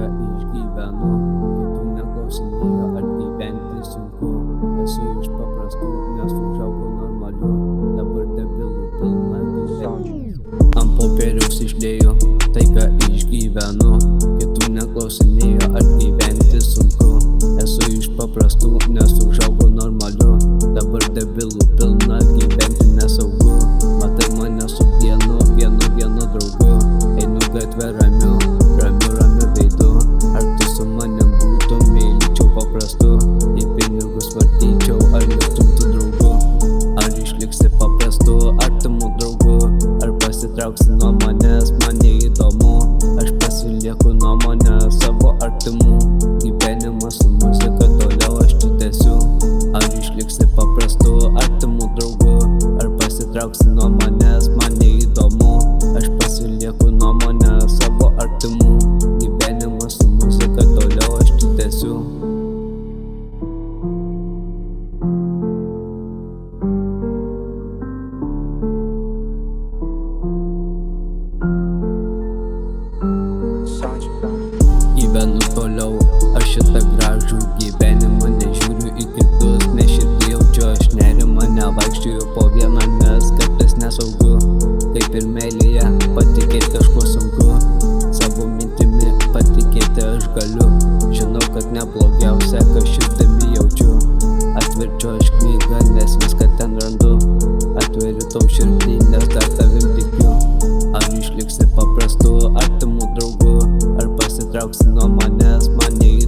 ką išgyvenu, kitų neklausinėjo, ar gyventi sunku. Esu iš paprastų, nes užaugau normaliu, dabar debilų pilna gyvenimų. Ant popieriaus išlieju tai, ką išgyvenu, kitų neklausinėjo, ar gyventi sunku. Esu iš paprastų, nes užaugau normaliu, dabar debilų pilna, gyventi nesaugu. Matai mane su vienu draugu, einu gatvę ramiu veidu. Ar tu su manim būtum, myličiau paprastu, į pinigus vartyčiau, ar liktum tu draugu? Ar išliksi paprastu, artimu draugu, ar pasitrauksi nuo manęs, man neįdomu. Aš pasilieku nuomonę savo artimų, gyvenimas su muzika toliau aš čia tęsiu. Ar išliksi paprastu, artimu draugu, ar pasitrauksi nuo manęs, man neįdomu. Aš pasilieku nuomonę savo artimų, gyvenimas su muzika toliau aš čia tęsiu. Gyvenu toliau, aš šitą gražų gyvenimą, nežiūriu į kitus, nes širdį jaučiu aš nerimą, nevaikščioju po vieną, nes kartais nesaugu. Kaip ir meilėje, patikėti kažkuo sunku, savo mintimi patikėti aš galiu. Žinau, kad neblogiausia, ką širdimi jaučiu. Atverčiu aš knygą, nes viską ten randu, atveriu tau širdį, nes dar tavim tikiu. Ar išliksi paprastu, artimu draugu, ar pasitrauksi nuo manęs, man neįdomu.